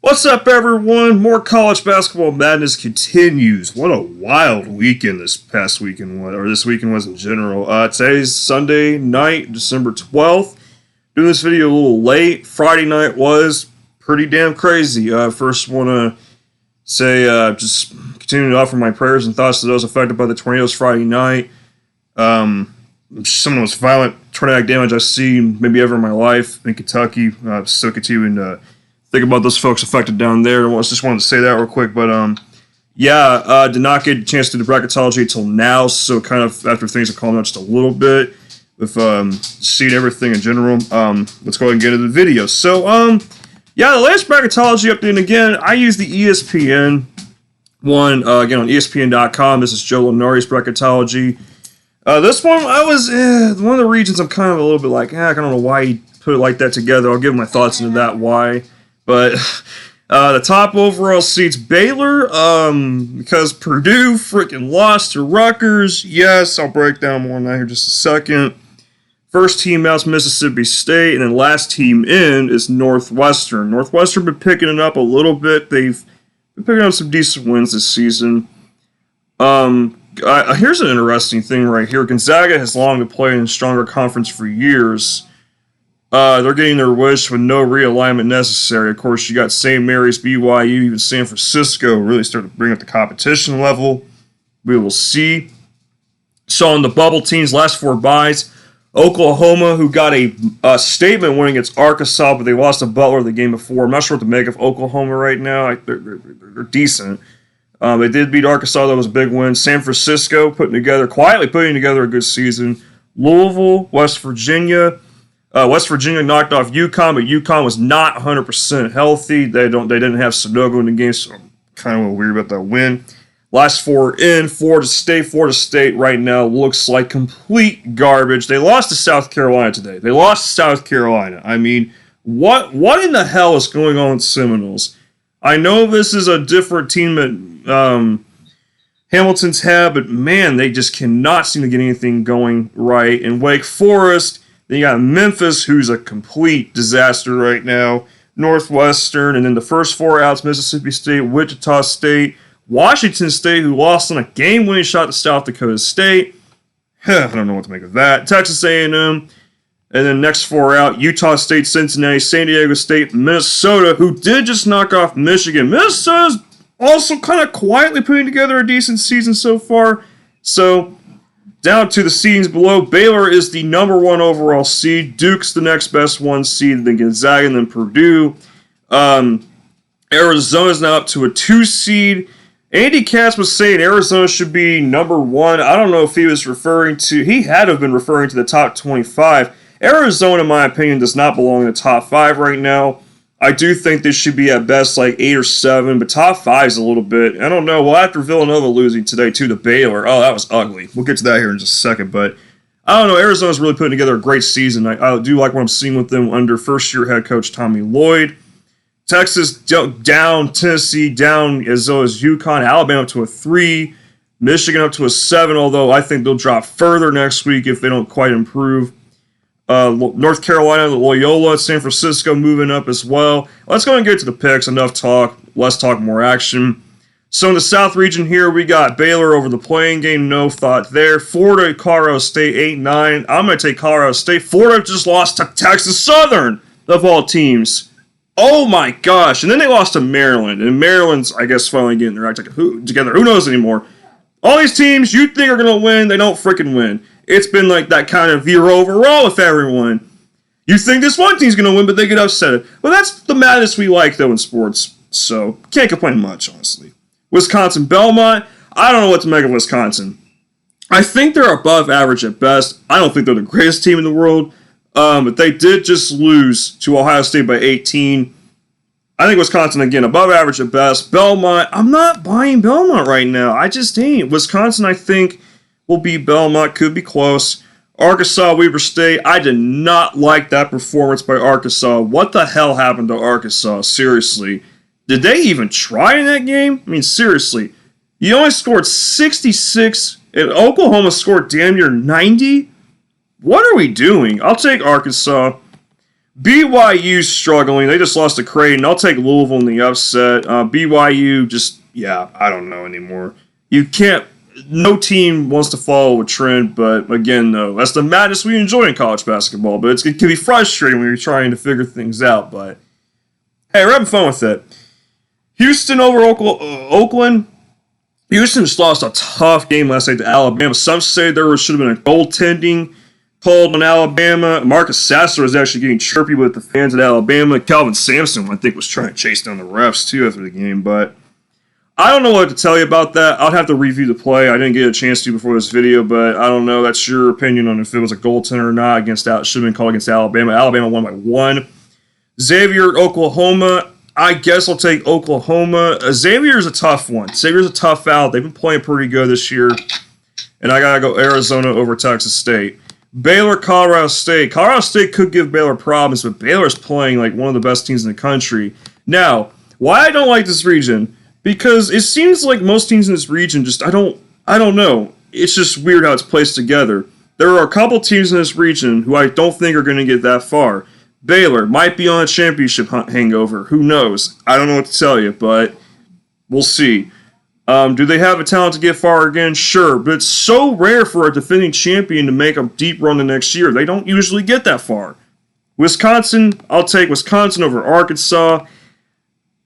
What's up, everyone? More college basketball madness continues. What a wild weekend this past weekend was, or this weekend was in general. Today's Sunday night, December 12th. Doing this video a little late. Friday night was pretty damn crazy. First, want to say, just continuing to offer my prayers and thoughts to those affected by the tornadoes Friday night. Some of the most violent tornadic damage I've seen maybe ever in my life in Kentucky. Still continuing to think about those folks affected down there. I just wanted to say that real quick, but did not get a chance to do the bracketology until now, so kind of after things have calmed down just a little bit with seeing everything in general. Let's go ahead and get into the video. So, the latest bracketology update, and again, I use the ESPN one, again on ESPN.com. This is Joe Lunari's bracketology. This one, I was, one of the regions I'm kind of a little bit like, I don't know why he put it like that together. I'll give my thoughts into that, why. But the top overall seeds, Baylor, because Purdue freaking lost to Rutgers. Yes, I'll break down more on that here in just a second. First team out's Mississippi State, and then last team in is Northwestern. Northwestern been picking it up a little bit. They've been picking up some decent wins this season. Here's an interesting thing right here. Gonzaga has long been playing in a stronger conference for years. They're getting their wish with no realignment necessary. Of course, you got St. Mary's, BYU, even San Francisco really starting to bring up the competition level. We will see. So on the bubble teams, last four byes, Oklahoma, who got a statement win against Arkansas, but they lost to Butler the game before. I'm not sure what to make of Oklahoma right now. They're decent. They did beat Arkansas. That was a big win. San Francisco quietly putting together a good season. Louisville, West Virginia. West Virginia knocked off UConn, but UConn was not 100% healthy. They didn't have Sudoku in the game, so I'm kind of a little weird about that win. Last four in, Florida State. Florida State right now looks like complete garbage. They lost to South Carolina today. I mean, what in the hell is going on with Seminoles? I know this is a different team that Hamilton's had, but man, they just cannot seem to get anything going right. And Wake Forest, then you got Memphis, who's a complete disaster right now. Northwestern, and then the first four outs, Mississippi State, Wichita State, Washington State, who lost on a game-winning shot to South Dakota State. I don't know what to make of that. Texas A&M, and then next four out, Utah State, Cincinnati, San Diego State, Minnesota, who did just knock off Michigan. Minnesota's also kind of quietly putting together a decent season so far. So, down to the seedings below, Baylor is the number one overall seed. Duke's the next best one seed, then Gonzaga, and then Purdue. Arizona's now up to a 2 seed. Andy Katz was saying Arizona should be number one. I don't know if he had to have been referring to the top 25. Arizona, in my opinion, does not belong in the top 5 right now. I do think this should be at best like 8 or 7, but top 5 is a little bit. I don't know. Well, after Villanova losing today too to Baylor, that was ugly. We'll get to that here in just a second, but I don't know. Arizona's really putting together a great season. I do like what I'm seeing with them under first-year head coach Tommy Lloyd. Texas down, Tennessee down, as well as Uconn, Alabama up to a 3, Michigan up to a 7, although I think they'll drop further next week if they don't quite improve. North Carolina, Loyola, San Francisco moving up as well. Let's go and get to the picks. Enough talk. Let's talk more action. So in the South region here, we got Baylor over the playing game. No thought there. Florida, Colorado State, 8-9. I'm going to take Colorado State. Florida just lost to Texas Southern, of all teams. Oh my gosh. And then they lost to Maryland. And Maryland's, I guess, finally getting their act together. Who knows anymore? All these teams you think are going to win, they don't freaking win. It's been like that kind of year overall with everyone. You think this one team's going to win, but they get upset. Well, that's the madness we like, though, in sports. So, can't complain much, honestly. Wisconsin, Belmont. I don't know what to make of Wisconsin. I think they're above average at best. I don't think they're the greatest team in the world. But they did just lose to Ohio State by 18. I think Wisconsin, again, above average at best. Belmont, I'm not buying Belmont right now. I just ain't. Wisconsin, I think, will beat Belmont. Could be close. Arkansas, Weber State. I did not like that performance by Arkansas. What the hell happened to Arkansas? Seriously. Did they even try in that game? I mean, seriously. You only scored 66, and Oklahoma scored damn near 90? What are we doing? I'll take Arkansas. BYU struggling. They just lost to Creighton. I'll take Louisville in the upset. BYU I don't know anymore. You can't, no team wants to follow a trend, but again, though, that's the madness we enjoy in college basketball. But it can be frustrating when you're trying to figure things out. But hey, we're having fun with it. Houston over Oakland. Houston just lost a tough game last night to Alabama. Some say there should have been a goaltending called on Alabama. Marcus Sasser was actually getting chirpy with the fans at Alabama. Calvin Sampson, I think, was trying to chase down the refs, too, after the game. But I don't know what to tell you about that. I'll have to review the play. I didn't get a chance to before this video, but I don't know. That's your opinion on if it was a goaltender or not. It should have been called against Alabama. Alabama won by 1. Xavier Oklahoma. I guess I'll take Oklahoma. Xavier's a tough one. Xavier's a tough out. They've been playing pretty good this year. And I got to go Arizona over Texas State. Baylor, Colorado State. Colorado State could give Baylor problems, but Baylor is playing like one of the best teams in the country. Now, why I don't like this region? Because it seems like most teams in this region I don't know. It's just weird how it's placed together. There are a couple teams in this region who I don't think are going to get that far. Baylor might be on a championship hangover. Who knows? I don't know what to tell you, but we'll see. Do they have a talent to get far again? Sure, but it's so rare for a defending champion to make a deep run the next year. They don't usually get that far. Wisconsin, I'll take Wisconsin over Arkansas.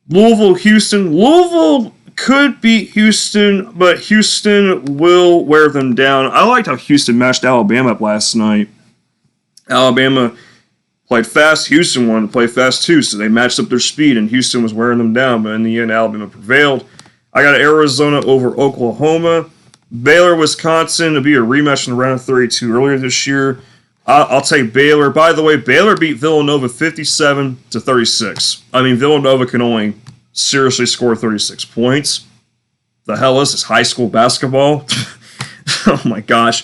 Louisville, Houston. Louisville could beat Houston, but Houston will wear them down. I liked how Houston matched Alabama up last night. Alabama played fast. Houston wanted to play fast too, so they matched up their speed, and Houston was wearing them down. But in the end, Alabama prevailed. I got Arizona over Oklahoma. Baylor, Wisconsin to be a rematch in the round of 32 earlier this year. I'll take Baylor. By the way, Baylor beat Villanova 57-36. I mean, Villanova can only seriously score 36 points. The hell is this, high school basketball? Oh my gosh.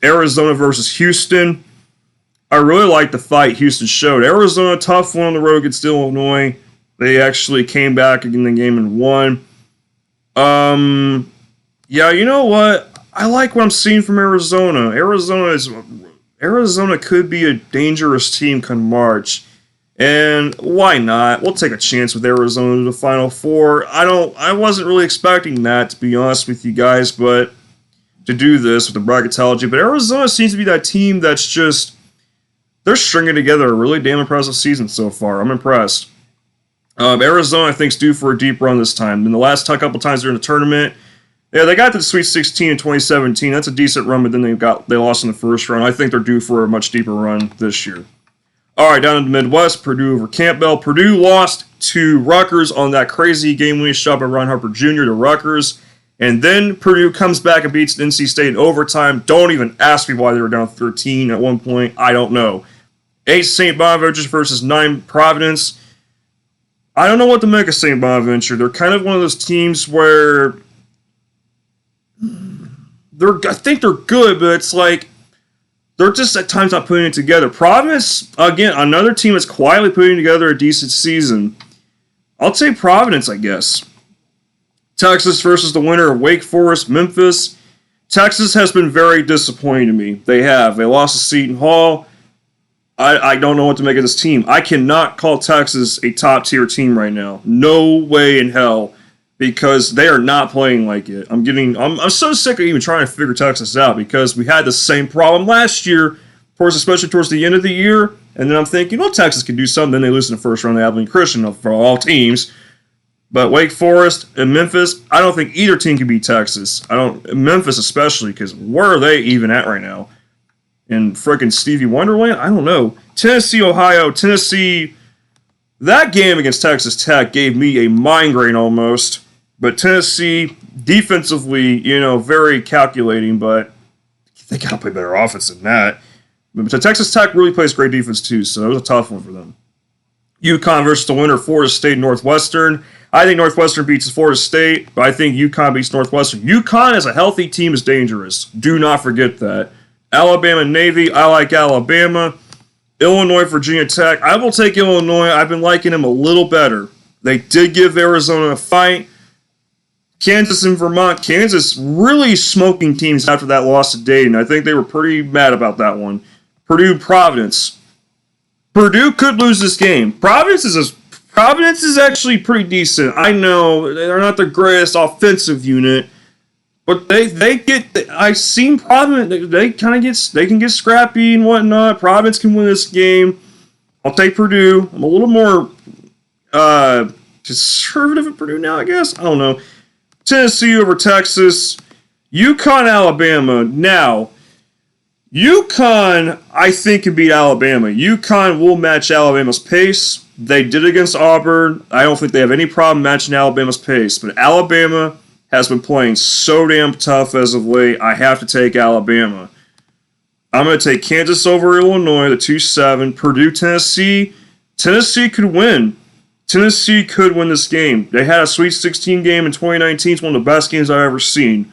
Arizona versus Houston. I really like the fight Houston showed. Arizona, tough one on the road against Illinois. They actually came back in the game and won. Yeah, you know what? I like what I'm seeing from Arizona. Arizona could be a dangerous team come March. And why not? We'll take a chance with Arizona to the Final Four. I wasn't really expecting that, to be honest with you guys, but to do this with the bracketology. But Arizona seems to be that team that's just, they're stringing together a really damn impressive season so far. I'm impressed. Arizona, I think, is due for a deep run this time. In the last couple times during the tournament, yeah, they got to the Sweet 16 in 2017. That's a decent run, but then they lost in the first round. I think they're due for a much deeper run this year. All right, down in the Midwest, Purdue over Campbell. Purdue lost to Rutgers on that crazy game-winning shot by Ron Harper Jr. to Rutgers. And then Purdue comes back and beats NC State in overtime. Don't even ask me why they were down 13 at one point. I don't know. 8 St. Bonaventure versus 9 Providence. I don't know what to make of St. Bonaventure. They're kind of one of those teams where I think they're good, but it's like they're just at times not putting it together. Providence, again, another team that's quietly putting together a decent season. I'll take Providence, I guess. Texas versus the winner of Wake Forest, Memphis. Texas has been very disappointing to me. They lost to Seton Hall. I don't know what to make of this team. I cannot call Texas a top-tier team right now. No way in hell, because they are not playing like it. I'm so sick of even trying to figure Texas out, because we had the same problem last year, especially towards the end of the year, and then I'm thinking, well, Texas can do something. Then they lose in the first round to Abilene Christian for all teams. But Wake Forest and Memphis, I don't think either team can beat Texas. Memphis especially, because where are they even at right now? In frickin' Stevie Wonderland? I don't know. Tennessee, Ohio. Tennessee, that game against Texas Tech gave me a migraine almost. But Tennessee, defensively, very calculating, but they got to play better offense than that. But Texas Tech really plays great defense too, so it was a tough one for them. Uconn versus the winner, Florida State, Northwestern. I think Northwestern beats Florida State, but I think Uconn beats Northwestern. Uconn as a healthy team is dangerous. Do not forget that. Alabama, Navy, I like Alabama. Illinois, Virginia Tech. I will take Illinois. I've been liking them a little better. They did give Arizona a fight. Kansas and Vermont. Kansas really smoking teams after that loss to Dayton. I think they were pretty mad about that one. Purdue, Providence. Purdue could lose this game. Providence is actually pretty decent. I know they're not the greatest offensive unit, but they get. I've seen Providence. They can get scrappy and whatnot. Providence can win this game. I'll take Purdue. I'm a little more conservative at Purdue now, I guess. I don't know. Tennessee over Texas. Uconn Alabama. Now, Uconn, I think, can beat Alabama. Uconn will match Alabama's pace. They did it against Auburn. I don't think they have any problem matching Alabama's pace. But Alabama has been playing so damn tough as of late. I have to take Alabama. I'm going to take Kansas over Illinois, the 2-7. Purdue, Tennessee. Tennessee could win. Tennessee could win this game. They had a Sweet 16 game in 2019. It's one of the best games I've ever seen.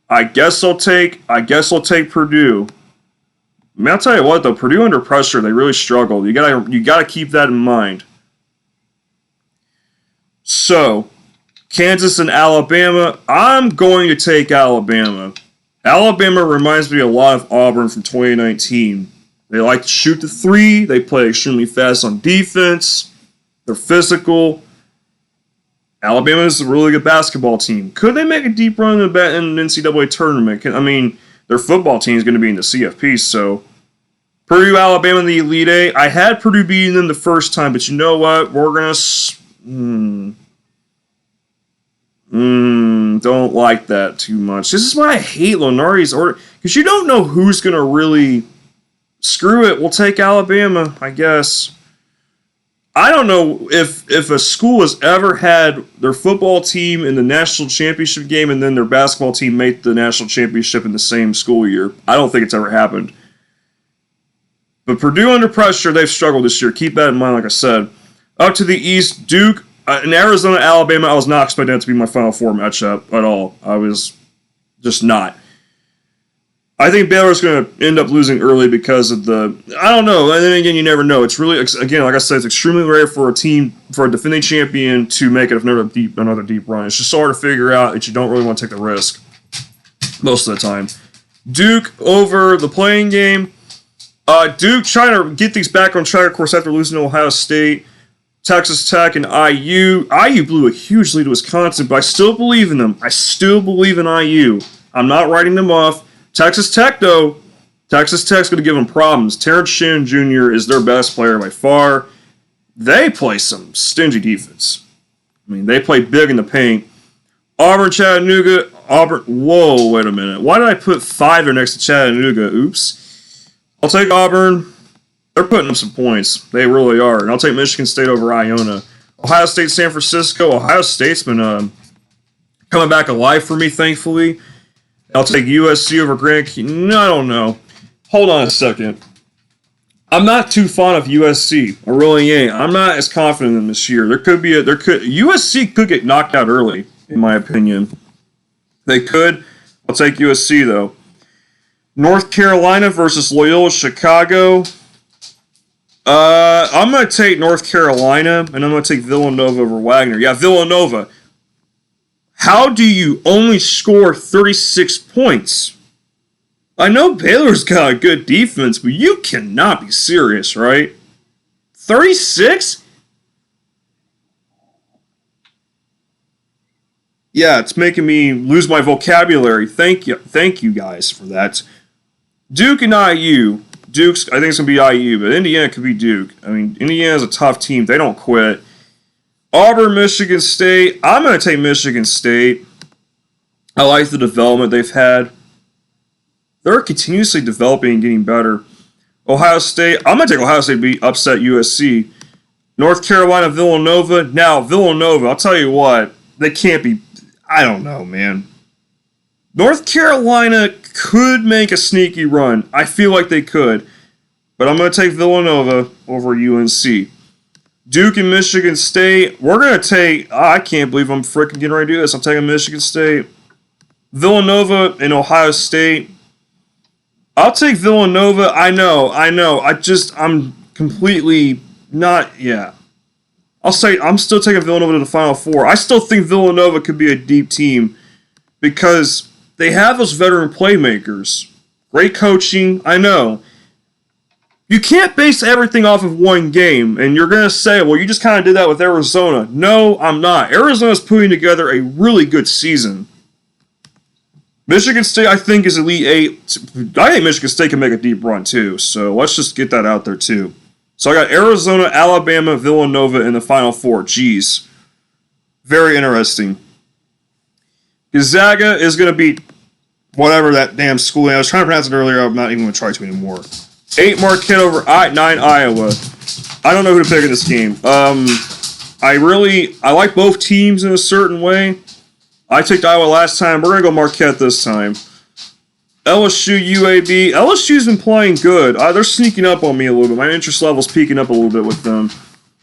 I guess I'll take Purdue. I mean, I'll tell you what though, Purdue under pressure, they really struggled. You gotta keep that in mind. So, Kansas and Alabama. I'm going to take Alabama. Alabama reminds me a lot of Auburn from 2019. They like to shoot the three. They play extremely fast on defense. They're physical. Alabama is a really good basketball team. Could they make a deep run in the NCAA tournament? I mean, their football team is going to be in the CFP, so Purdue, Alabama in the Elite Eight. I had Purdue beating them the first time, but you know what? We're going to... don't like that too much. This is why I hate Lunardi's order, because you don't know who's going to really... Screw it, we'll take Alabama, I guess. I don't know if a school has ever had their football team in the national championship game and then their basketball team make the national championship in the same school year. I don't think it's ever happened. But Purdue under pressure, they've struggled this year. Keep that in mind, like I said. Up to the East, Duke, in Arizona, Alabama, I was not expecting that to be my Final Four matchup at all. I was just not. I think Baylor's going to end up losing early because of I don't know. And then again, you never know. It's really, again, like I said, it's extremely rare for a defending champion to make it another deep run. It's just so hard to figure out that you don't really want to take the risk most of the time. Duke over the playing game. Duke trying to get things back on track, of course, after losing to Ohio State. Texas Tech and IU. IU blew a huge lead to Wisconsin, but I still believe in them. I still believe in IU. I'm not writing them off. Texas Tech, though, Texas Tech's going to give them problems. Terrence Shannon Jr. is their best player by far. They play some stingy defense. I mean, they play big in the paint. Auburn, Chattanooga. Whoa, wait a minute. Why did I put 5 there next to Chattanooga? Oops. I'll take Auburn. They're putting up some points. They really are. And I'll take Michigan State over Iona. Ohio State, San Francisco. Ohio State's been coming back alive for me, thankfully. I'll take USC over Grand Canyon. No, I don't know. Hold on a second. I'm not too fond of USC. I really ain't. I'm not as confident in them this year. USC could get knocked out early, in my opinion. They could. I'll take USC, though. North Carolina versus Loyola Chicago. I'm going to take North Carolina, and I'm going to take Villanova over Wagner. Yeah, Villanova. How do you only score 36 points? I know Baylor's got a good defense, but you cannot be serious, right? 36? Yeah, it's making me lose my vocabulary. Thank you guys for that. Duke and IU. Duke's, I think it's going to be IU, but Indiana could be Duke. I mean, Indiana's a tough team. They don't quit. Auburn, Michigan State. I'm going to take Michigan State. I like the development they've had. They're continuously developing and getting better. Ohio State. I'm going to take Ohio State to beat upset USC. North Carolina, Villanova. Now, Villanova, I'll tell you what. They can't be. I don't know, man. North Carolina could make a sneaky run. I feel like they could. But I'm going to take Villanova over UNC. Duke and Michigan State. We're going to take... I can't believe I'm freaking getting ready to do this. I'm taking Michigan State. Villanova and Ohio State. I'll take Villanova. I know. I'm completely not... Yeah. I'll say I'm still taking Villanova to the Final Four. I still think Villanova could be a deep team because they have those veteran playmakers. Great coaching. I know. You can't base everything off of one game, and you're going to say, well, you just kind of did that with Arizona. No, I'm not. Arizona's putting together a really good season. Michigan State, I think, is Elite 8. I think Michigan State can make a deep run, too, so let's just get that out there, too. So I got Arizona, Alabama, Villanova in the Final Four. Jeez. Very interesting. Gonzaga is going to beat whatever that damn school is. I was trying to pronounce it earlier. I'm not even going to try to anymore. 8 Marquette over 9 Iowa. I don't know who to pick in this game. I like both teams in a certain way. I took Iowa last time. We're going to go Marquette this time. LSU, UAB. LSU's been playing good. They're sneaking up on me a little bit. My interest level's peaking up a little bit with them.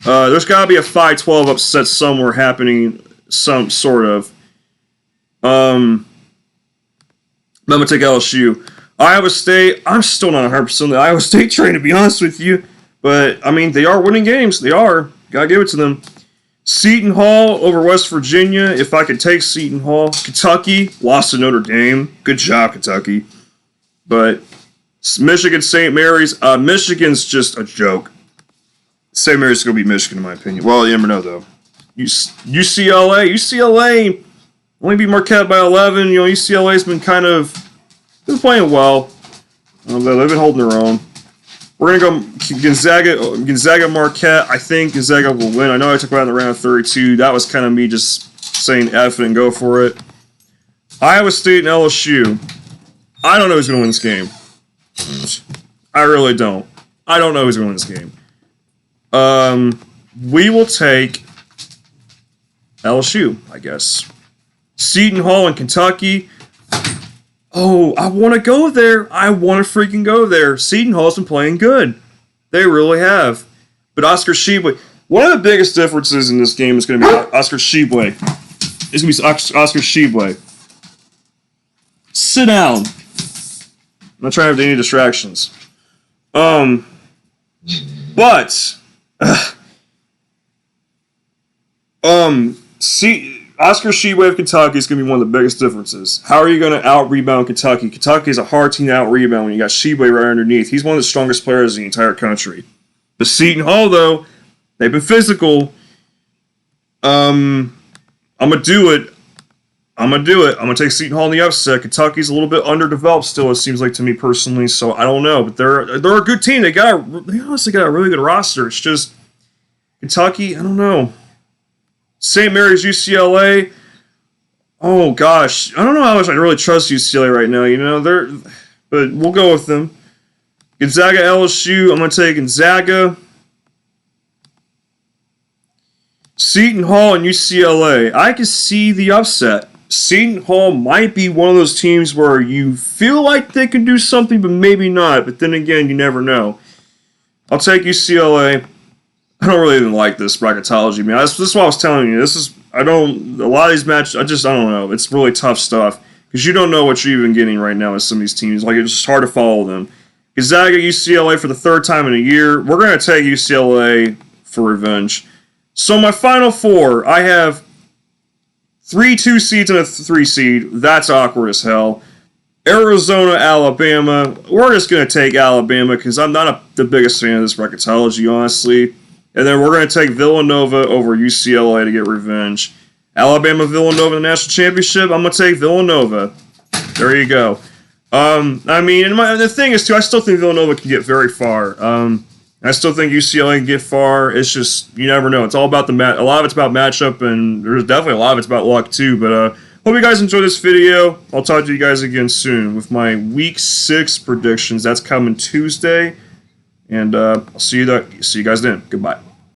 There's got to be a 5-12 upset somewhere happening, some sort of. I'm going to take LSU. Iowa State, I'm still not 100% on the Iowa State train, to be honest with you. But, I mean, they are winning games. They are. Got to give it to them. Seton Hall over West Virginia, if I could take Seton Hall. Kentucky, lost to Notre Dame. Good job, Kentucky. But Michigan, St. Mary's, Michigan's just a joke. St. Mary's going to be Michigan, in my opinion. Well, you never know, though. UCLA only beat Marquette by 11. You know, UCLA's been been playing well. They've been holding their own. We're going to go Gonzaga Marquette. I think Gonzaga will win. I know I took about in the round of 32. That was kind of me just saying F it and go for it. Iowa State and LSU. I don't know who's going to win this game. I really don't. I don't know who's going to win this game. We will take LSU, I guess. Seton Hall and Kentucky. Oh, I want to go there. I want to freaking go there. Seton Hall's been playing good. They really have. But Oscar Tshiebwe, one of the biggest differences in this game is going to be Oscar Tshiebwe. It's going to be Oscar Tshiebwe. Sit down. I'm not trying to have any distractions. Oscar Tshiebwe of Kentucky is going to be one of the biggest differences. How are you going to out-rebound Kentucky? Kentucky is a hard team to out-rebound when you got Tshiebwe right underneath. He's one of the strongest players in the entire country. But Seton Hall, though, they've been physical. I'm going to do it. I'm going to take Seton Hall in the upset. Kentucky's a little bit underdeveloped still, it seems like to me personally, so I don't know. But they're a good team. They honestly got a really good roster. It's just Kentucky, I don't know. St. Mary's, UCLA. Oh gosh, I don't know how much I really trust UCLA right now. You know but we'll go with them. Gonzaga, LSU. I'm gonna take Gonzaga. Seton Hall and UCLA. I can see the upset. Seton Hall might be one of those teams where you feel like they can do something, but maybe not. But then again, you never know. I'll take UCLA. I don't really even like this bracketology, man. This is what I was telling you. A lot of these matches, I don't know. It's really tough stuff because you don't know what you're even getting right now with some of these teams. Like, it's just hard to follow them. Gonzaga, UCLA for the third time in a year. We're going to take UCLA for revenge. So my final four, I have 3 2 seeds and a 3 seed. That's awkward as hell. Arizona, Alabama. We're just going to take Alabama because I'm not the biggest fan of this bracketology, honestly. And then we're going to take Villanova over UCLA to get revenge. Alabama, Villanova in the national championship. I'm going to take Villanova. There you go. I mean, and the thing is, too, I still think Villanova can get very far. I still think UCLA can get far. It's just, you never know. It's all about a lot of it's about matchup, and there's definitely a lot of it's about luck, too. But hope you guys enjoyed this video. I'll talk to you guys again soon with my Week 6 predictions. That's coming Tuesday. And I'll see you guys then. Goodbye.